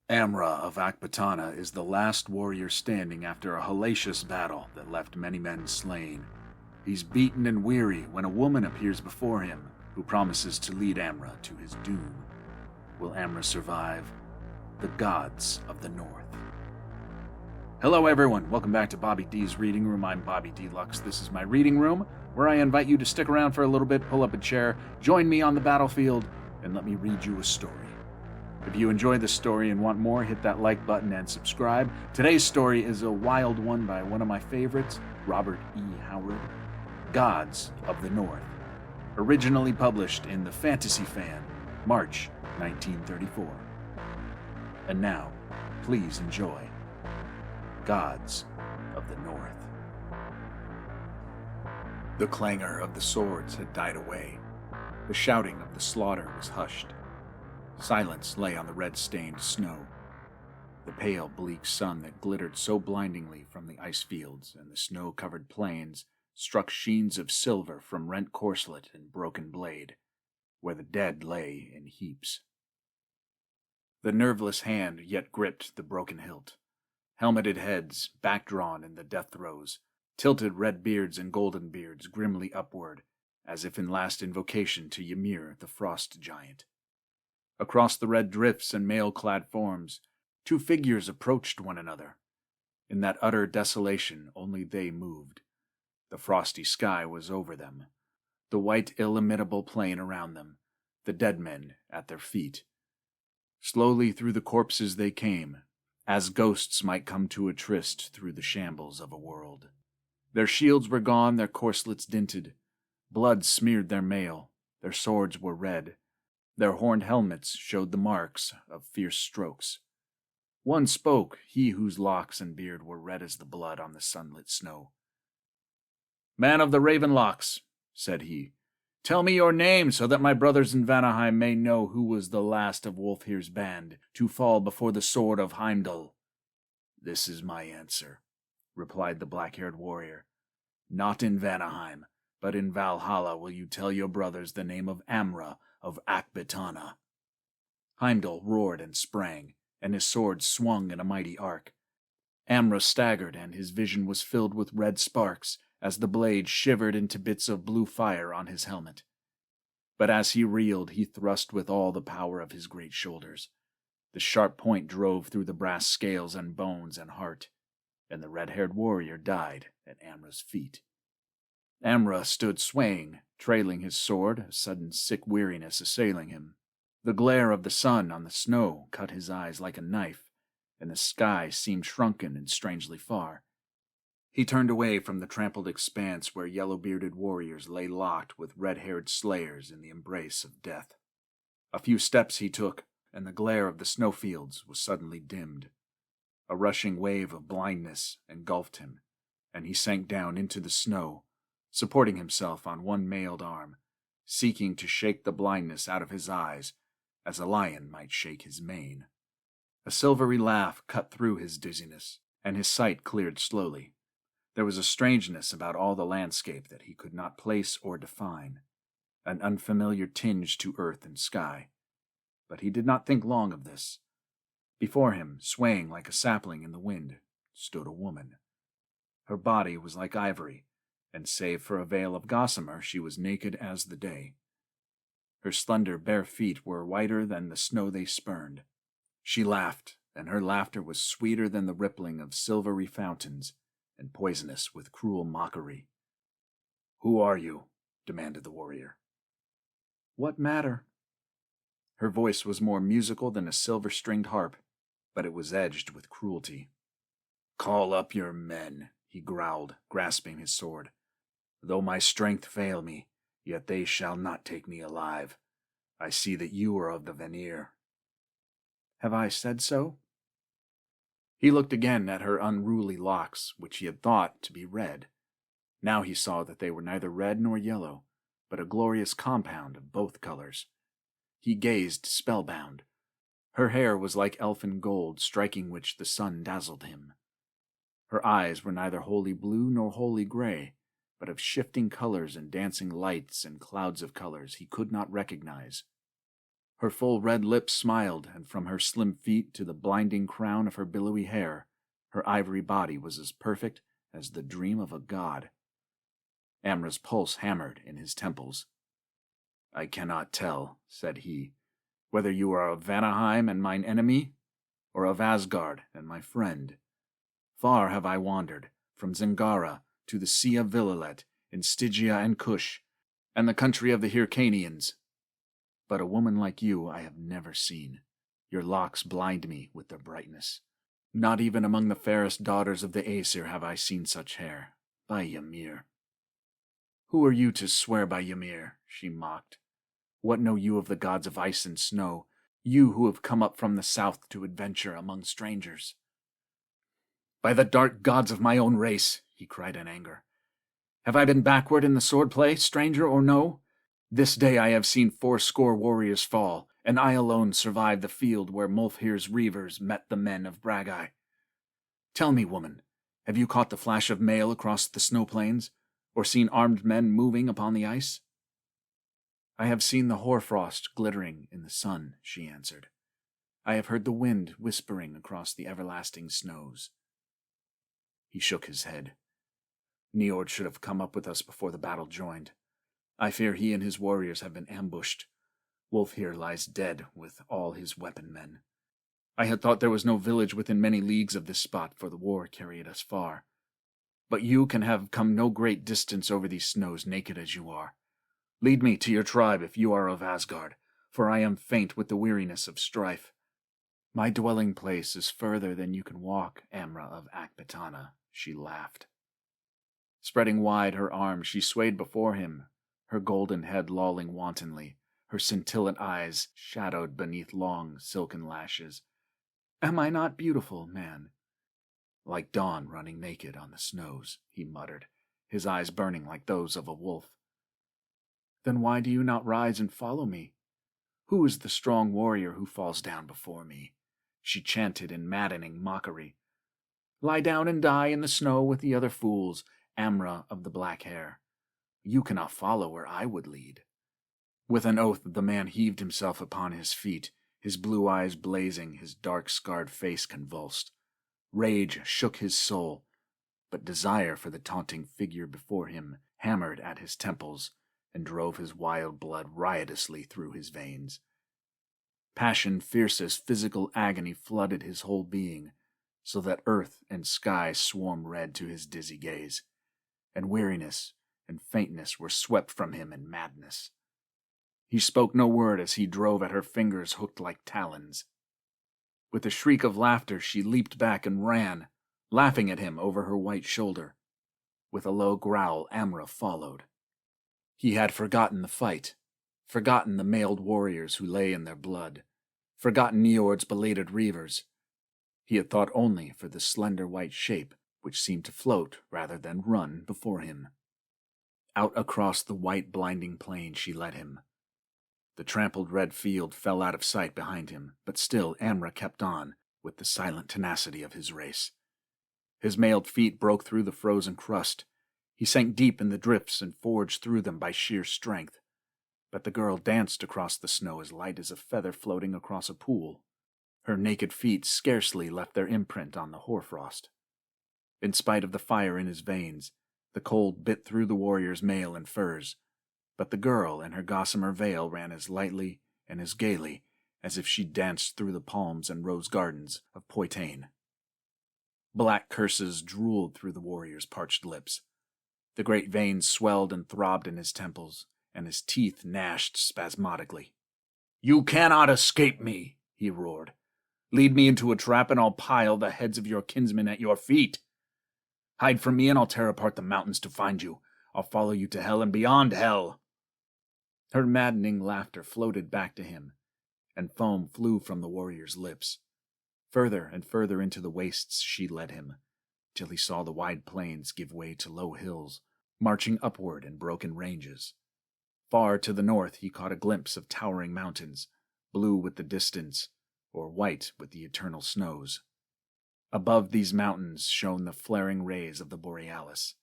Amra of Akbitana is the last warrior standing after a hellacious battle that left many men slain. He's beaten and weary when a woman appears before him who promises to lead Amra to his doom. Will Amra survive? The Gods of the North. Hello everyone, welcome back to Bobby D's Reading Room. I'm Bobby Deluxe. This is my reading room, where I invite you to stick around for a little bit, pull up a chair, join me on the battlefield, and let me read you a story. If you enjoy this story and want more, hit that like button and subscribe. Today's story is a wild one by one of my favorites, Robert E. Howard, Gods of the North, originally published in The Fantasy Fan, March 1934. And now, please enjoy Gods of the North. The clangor of the swords had died away. The shouting of the slaughter was hushed. Silence lay on the red-stained snow. The pale, bleak sun that glittered so blindingly from the ice fields and the snow-covered plains struck sheens of silver from rent corselet and broken blade, where the dead lay in heaps. The nerveless hand yet gripped the broken hilt. Helmeted heads, back-drawn in the death throes, tilted red beards and golden beards grimly upward, as if in last invocation to Ymir, the frost giant. Across the red drifts and mail-clad forms, two figures approached one another. In that utter desolation, only they moved. The frosty sky was over them, the white, illimitable plain around them, the dead men at their feet. Slowly through the corpses they came, as ghosts might come to a tryst through the shambles of a world. Their shields were gone, their corselets dinted. Blood smeared their mail, their swords were red. Their horned helmets showed the marks of fierce strokes. One spoke, he whose locks and beard were red as the blood on the sunlit snow. "Man of the raven locks," said he, "tell me your name so that my brothers in Vanaheim may know who was the last of Wulfhere's band to fall before the sword of Heimdall." "This is my answer," replied the black-haired warrior. "Not in Vanaheim, but in Valhalla will you tell your brothers the name of Amra of Akbitana." Heimdall roared and sprang, and his sword swung in a mighty arc. Amra staggered, and his vision was filled with red sparks as the blade shivered into bits of blue fire on his helmet. But as he reeled, he thrust with all the power of his great shoulders. The sharp point drove through the brass scales and bones and heart, and the red-haired warrior died at Amra's feet. Amra stood swaying, trailing his sword, a sudden sick weariness assailing him. The glare of the sun on the snow cut his eyes like a knife, and the sky seemed shrunken and strangely far. He turned away from the trampled expanse where yellow-bearded warriors lay locked with red-haired slayers in the embrace of death. A few steps he took, and the glare of the snowfields was suddenly dimmed. A rushing wave of blindness engulfed him, and he sank down into the snow, supporting himself on one mailed arm, seeking to shake the blindness out of his eyes as a lion might shake his mane. A silvery laugh cut through his dizziness, and his sight cleared slowly. There was a strangeness about all the landscape that he could not place or define, an unfamiliar tinge to earth and sky. But he did not think long of this. Before him, swaying like a sapling in the wind, stood a woman. Her body was like ivory, and save for a veil of gossamer, she was naked as the day. Her slender bare feet were whiter than the snow they spurned. She laughed, and her laughter was sweeter than the rippling of silvery fountains, and poisonous with cruel mockery. "Who are you?" demanded the warrior. "What matter?" Her voice was more musical than a silver-stringed harp, but it was edged with cruelty. "Call up your men," he growled, grasping his sword. "Though my strength fail me, yet they shall not take me alive. I see that you are of the Vanir." "Have I said so?" He looked again at her unruly locks, which he had thought to be red. Now he saw that they were neither red nor yellow, but a glorious compound of both colors. He gazed spellbound. Her hair was like elfin gold, striking which the sun dazzled him. Her eyes were neither wholly blue nor wholly gray, but of shifting colors and dancing lights and clouds of colors he could not recognize. Her full red lips smiled, and from her slim feet to the blinding crown of her billowy hair, her ivory body was as perfect as the dream of a god. Amra's pulse hammered in his temples. "I cannot tell," said he, "whether you are of Vanaheim and mine enemy, or of Asgard and my friend. Far have I wandered, from Zingara to the Sea of Vililet, in Stygia and Kush, and the country of the Hyrcanians. But a woman like you I have never seen. Your locks blind me with their brightness. Not even among the fairest daughters of the Aesir have I seen such hair. By Ymir." "Who are you to swear by Ymir?" she mocked. "What know you of the gods of ice and snow, you who have come up from the south to adventure among strangers?" "By the dark gods of my own race," he cried in anger. "Have I been backward in the swordplay, stranger or no? This day I have seen 80 warriors fall, and I alone survived the field where Mulfhere's reavers met the men of Bragi. Tell me, woman, have you caught the flash of mail across the snow plains, or seen armed men moving upon the ice?" "I have seen the hoarfrost glittering in the sun," she answered. "I have heard the wind whispering across the everlasting snows." He shook his head. "Niord should have come up with us before the battle joined. I fear he and his warriors have been ambushed. Wulfhere lies dead with all his weapon men. I had thought there was no village within many leagues of this spot, for the war carried us far. But you can have come no great distance over these snows, naked as you are. Lead me to your tribe if you are of Asgard, for I am faint with the weariness of strife." "My dwelling place is further than you can walk, Amra of Akbitana," she laughed. Spreading wide her arms, she swayed before him, her golden head lolling wantonly, her scintillant eyes shadowed beneath long, silken lashes. "Am I not beautiful, man?" "Like dawn running naked on the snows," he muttered, his eyes burning like those of a wolf. "Then why do you not rise and follow me? Who is the strong warrior who falls down before me?" she chanted in maddening mockery. "Lie down and die in the snow with the other fools, Amra of the black hair. You cannot follow where I would lead." With an oath the man heaved himself upon his feet, his blue eyes blazing, his dark scarred face convulsed. Rage shook his soul, but desire for the taunting figure before him hammered at his temples and drove his wild blood riotously through his veins. Passion fierce as physical agony flooded his whole being, so that earth and sky swam red to his dizzy gaze, and weariness and faintness were swept from him in madness. He spoke no word as he drove at her fingers hooked like talons. With a shriek of laughter, she leaped back and ran, laughing at him over her white shoulder. With a low growl, Amra followed. He had forgotten the fight, forgotten the mailed warriors who lay in their blood, forgotten Niord's belated reavers. He had thought only for the slender white shape which seemed to float rather than run before him. Out across the white blinding plain she led him. The trampled red field fell out of sight behind him, but still Amra kept on with the silent tenacity of his race. His mailed feet broke through the frozen crust. He sank deep in the drifts and forged through them by sheer strength. But the girl danced across the snow as light as a feather floating across a pool. Her naked feet scarcely left their imprint on the hoarfrost. In spite of the fire in his veins, the cold bit through the warrior's mail and furs, but the girl in her gossamer veil ran as lightly and as gaily as if she danced through the palms and rose gardens of Poitain. Black curses drooled through the warrior's parched lips. The great veins swelled and throbbed in his temples, and his teeth gnashed spasmodically. "You cannot escape me," he roared. "Lead me into a trap and I'll pile the heads of your kinsmen at your feet. Hide from me and I'll tear apart the mountains to find you. I'll follow you to hell and beyond hell." Her maddening laughter floated back to him, and foam flew from the warrior's lips. Further and further into the wastes she led him, till he saw the wide plains give way to low hills, marching upward in broken ranges. Far to the north he caught a glimpse of towering mountains, blue with the distance, or white with the eternal snows. Above these mountains shone the flaring rays of the borealis.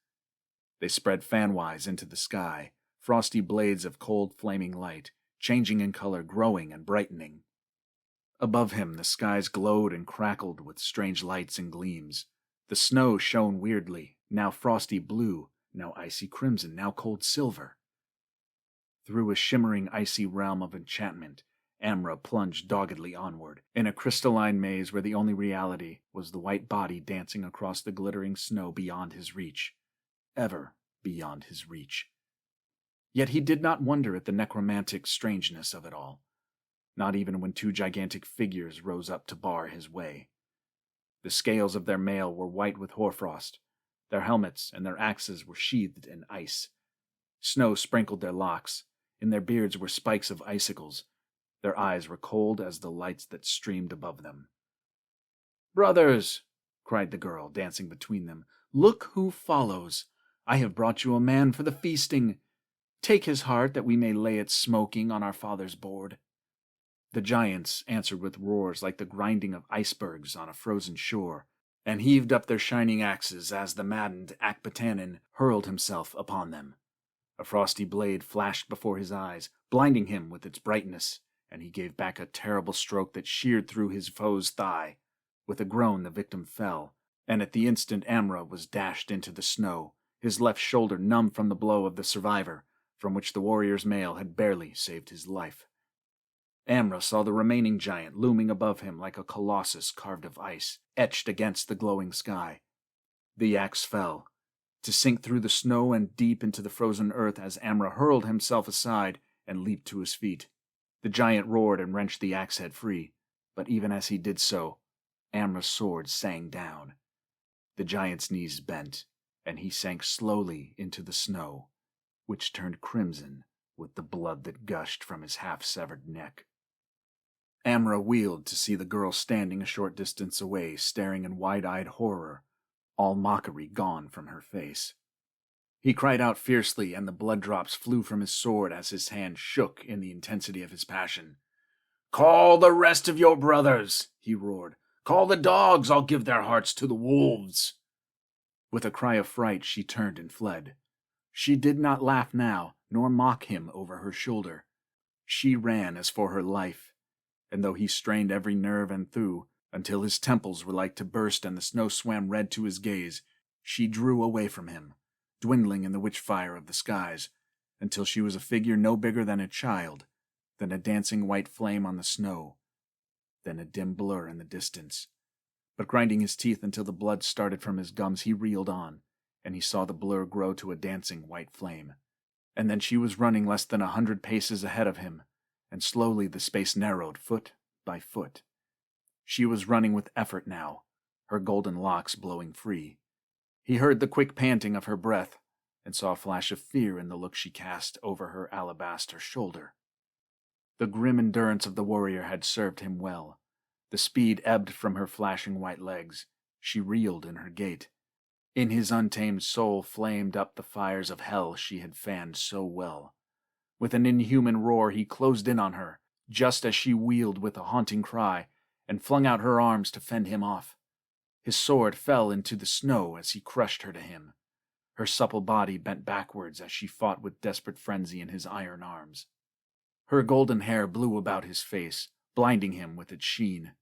They spread fanwise into the sky, frosty blades of cold flaming light, changing in color, growing and brightening. Above him, the skies glowed and crackled with strange lights and gleams. The snow shone weirdly, now frosty blue, now icy crimson, now cold silver. Through a shimmering icy realm of enchantment, Amra plunged doggedly onward, in a crystalline maze where the only reality was the white body dancing across the glittering snow beyond his reach, ever beyond his reach. Yet he did not wonder at the necromantic strangeness of it all, not even when two gigantic figures rose up to bar his way. The scales of their mail were white with hoarfrost, their helmets and their axes were sheathed in ice. Snow sprinkled their locks, in their beards were spikes of icicles. Their eyes were cold as the lights that streamed above them. "Brothers," cried the girl, dancing between them, "look who follows. I have brought you a man for the feasting. Take his heart that we may lay it smoking on our father's board." The giants answered with roars like the grinding of icebergs on a frozen shore, and heaved up their shining axes as the maddened Akbitanan hurled himself upon them. A frosty blade flashed before his eyes, blinding him with its brightness, and he gave back a terrible stroke that sheared through his foe's thigh. With a groan the victim fell, and at the instant Amra was dashed into the snow, his left shoulder numb from the blow of the survivor, from which the warrior's mail had barely saved his life. Amra saw the remaining giant looming above him like a colossus carved of ice, etched against the glowing sky. The axe fell, to sink through the snow and deep into the frozen earth as Amra hurled himself aside and leaped to his feet. The giant roared and wrenched the axe head free, but even as he did so, Amra's sword sang down. The giant's knees bent, and he sank slowly into the snow, which turned crimson with the blood that gushed from his half-severed neck. Amra wheeled to see the girl standing a short distance away, staring in wide-eyed horror, all mockery gone from her face. He cried out fiercely, and the blood drops flew from his sword as his hand shook in the intensity of his passion. "Call the rest of your brothers," he roared. "Call the dogs, I'll give their hearts to the wolves." With a cry of fright, she turned and fled. She did not laugh now, nor mock him over her shoulder. She ran as for her life, and though he strained every nerve and thew, until his temples were like to burst and the snow swam red to his gaze, she drew away from him, dwindling in the witch-fire of the skies, until she was a figure no bigger than a child, then a dancing white flame on the snow, then a dim blur in the distance. But grinding his teeth until the blood started from his gums, he reeled on, and he saw the blur grow to a dancing white flame. And then she was running less than 100 paces ahead of him, and slowly the space narrowed foot by foot. She was running with effort now, her golden locks blowing free. He heard the quick panting of her breath, and saw a flash of fear in the look she cast over her alabaster shoulder. The grim endurance of the warrior had served him well. The speed ebbed from her flashing white legs. She reeled in her gait. In his untamed soul flamed up the fires of hell she had fanned so well. With an inhuman roar he closed in on her, just as she wheeled with a haunting cry, and flung out her arms to fend him off. His sword fell into the snow as he crushed her to him. Her supple body bent backwards as she fought with desperate frenzy in his iron arms. Her golden hair blew about his face, blinding him with its sheen.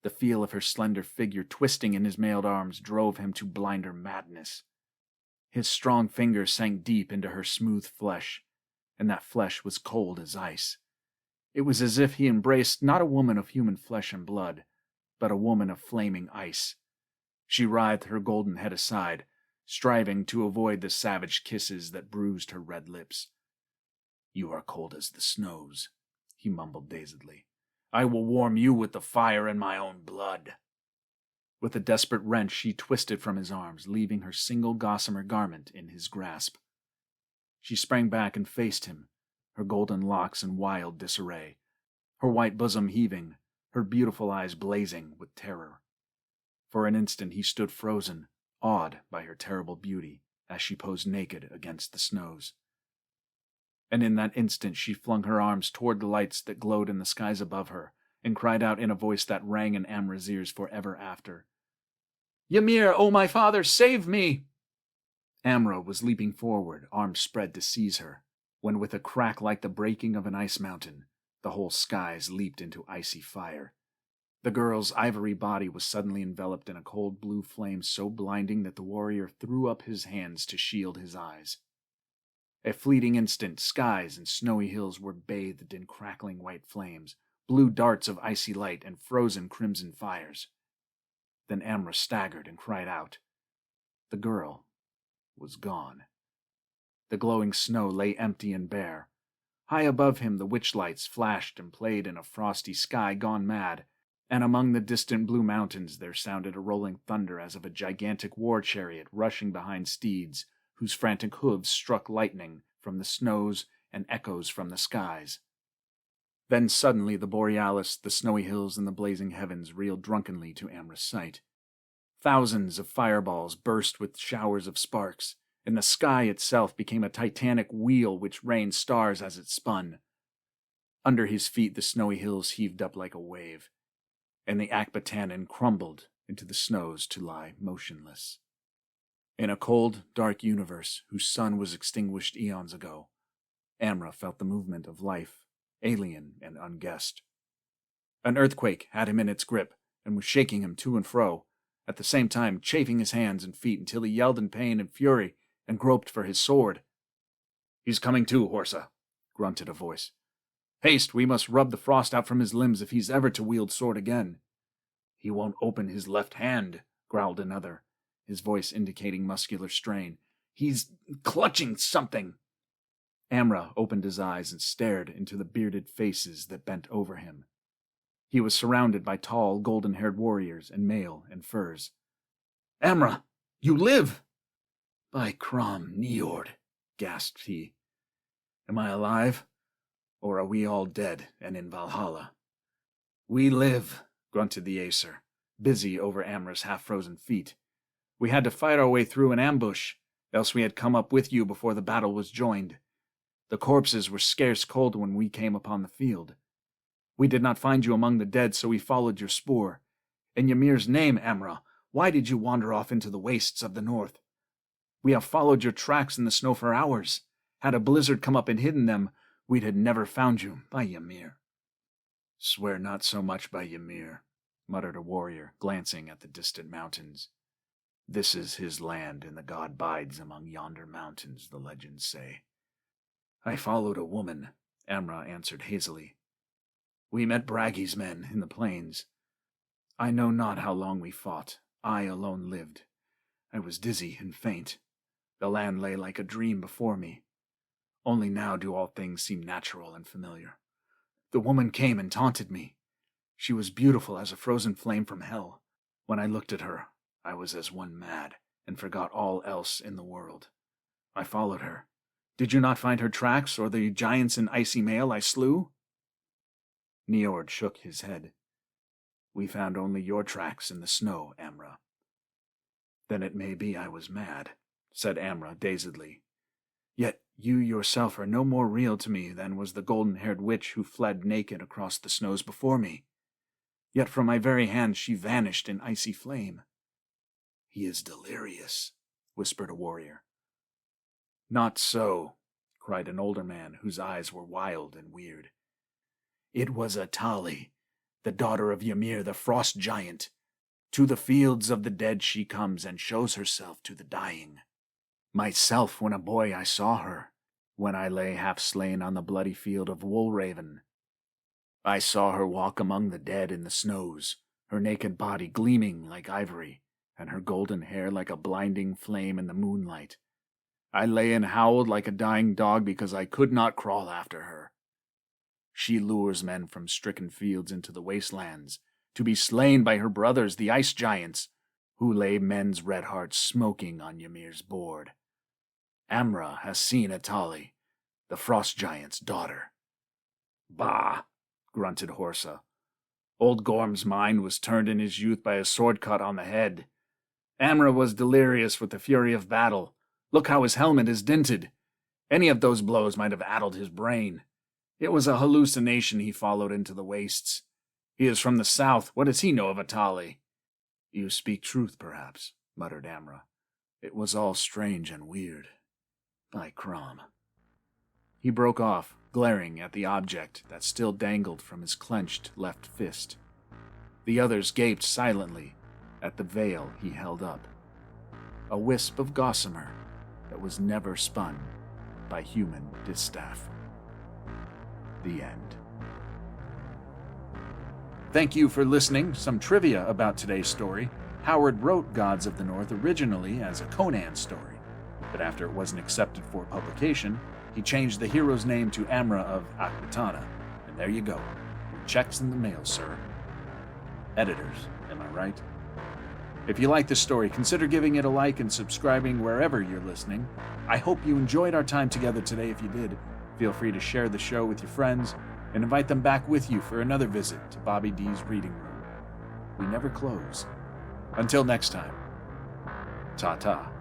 The feel of her slender figure twisting in his mailed arms drove him to blinder madness. His strong fingers sank deep into her smooth flesh, and that flesh was cold as ice. It was as if he embraced not a woman of human flesh and blood, but a woman of flaming ice. She writhed her golden head aside, striving to avoid the savage kisses that bruised her red lips. "You are cold as the snows," he mumbled dazedly. "I will warm you with the fire in my own blood." With a desperate wrench, she twisted from his arms, leaving her single gossamer garment in his grasp. She sprang back and faced him, her golden locks in wild disarray, her white bosom heaving, her beautiful eyes blazing with terror. For an instant he stood frozen, awed by her terrible beauty, as she posed naked against the snows. And in that instant she flung her arms toward the lights that glowed in the skies above her, and cried out in a voice that rang in Amra's ears forever after, "Ymir, O my father, save me!" Amra was leaping forward, arms spread to seize her, when with a crack like the breaking of an ice mountain, the whole skies leaped into icy fire. The girl's ivory body was suddenly enveloped in a cold blue flame so blinding that the warrior threw up his hands to shield his eyes. A fleeting instant, skies and snowy hills were bathed in crackling white flames, blue darts of icy light, and frozen crimson fires. Then Amra staggered and cried out. The girl was gone. The glowing snow lay empty and bare. High above him the witch-lights flashed and played in a frosty sky gone mad, and among the distant blue mountains there sounded a rolling thunder as of a gigantic war chariot rushing behind steeds, whose frantic hooves struck lightning from the snows and echoes from the skies. Then suddenly the borealis, the snowy hills, and the blazing heavens reeled drunkenly to Amra's sight. Thousands of fireballs burst with showers of sparks, and the sky itself became a titanic wheel which rained stars as it spun. Under his feet the snowy hills heaved up like a wave, and the Akbitanan crumbled into the snows to lie motionless. In a cold, dark universe whose sun was extinguished eons ago, Amra felt the movement of life, alien and unguessed. An earthquake had him in its grip and was shaking him to and fro, at the same time chafing his hands and feet until he yelled in pain and fury and groped for his sword. "He's coming to, Horsa," grunted a voice. "Haste, we must rub the frost out from his limbs if he's ever to wield sword again." "He won't open his left hand," growled another, his voice indicating muscular strain. "He's clutching something." Amra opened his eyes and stared into the bearded faces that bent over him. He was surrounded by tall, golden-haired warriors in mail and furs. "Amra, you live!" "By Crom Niord," gasped he. "Am I alive? Or are we all dead and in Valhalla?" "We live," grunted the Aesir, busy over Amra's half-frozen feet. "We had to fight our way through an ambush, else we had come up with you before the battle was joined. The corpses were scarce cold when we came upon the field. We did not find you among the dead, so we followed your spoor. In Ymir's name, Amra, why did you wander off into the wastes of the north? We have followed your tracks in the snow for hours. Had a blizzard come up and hidden them, we'd had never found you, by Ymir." "Swear not so much by Ymir," muttered a warrior, glancing at the distant mountains. "This is his land, and the god bides among yonder mountains, the legends say." "I followed a woman," Amra answered hazily. "We met Bragi's men in the plains. I know not how long we fought. I alone lived. I was dizzy and faint. The land lay like a dream before me. Only now do all things seem natural and familiar. The woman came and taunted me. She was beautiful as a frozen flame from hell. When I looked at her, I was as one mad, and forgot all else in the world. I followed her. Did you not find her tracks, or the giants in icy mail I slew?" Niord shook his head. "We found only your tracks in the snow, Amra." "Then it may be I was mad," said Amra dazedly. "Yet you yourself are no more real to me than was the golden-haired witch who fled naked across the snows before me. Yet from my very hand she vanished in icy flame." "He is delirious," whispered a warrior. "Not so," cried an older man whose eyes were wild and weird. "It was Atali, the daughter of Ymir the frost giant. To the fields of the dead she comes and shows herself to the dying. Myself, when a boy, I saw her, when I lay half-slain on the bloody field of Woolraven. I saw her walk among the dead in the snows, her naked body gleaming like ivory, and her golden hair like a blinding flame in the moonlight. I lay and howled like a dying dog because I could not crawl after her. She lures men from stricken fields into the wastelands, to be slain by her brothers, the ice giants, who lay men's red hearts smoking on Ymir's board. Amra has seen Atali, the frost giant's daughter." "Bah!" grunted Horsa. "Old Gorm's mind was turned in his youth by a sword cut on the head. Amra was delirious with the fury of battle. Look how his helmet is dinted. Any of those blows might have addled his brain. It was a hallucination he followed into the wastes. He is from the south. What does he know of Atali?" "You speak truth, perhaps," muttered Amra. "It was all strange and weird. By Crom." He broke off, glaring at the object that still dangled from his clenched left fist. The others gaped silently at the veil he held up. A wisp of gossamer that was never spun by human distaff. The end. Thank you for listening. Some trivia about today's story. Howard wrote Gods of the North originally as a Conan story, but after it wasn't accepted for publication, he changed the hero's name to Amra of Akbitana, and there you go. Your check's in the mail, sir. Editors, am I right? If you like this story, consider giving it a like and subscribing wherever you're listening. I hope you enjoyed our time together today. If you did, feel free to share the show with your friends and invite them back with you for another visit to Bobby D's Reading Room. We never close. Until next time, ta-ta.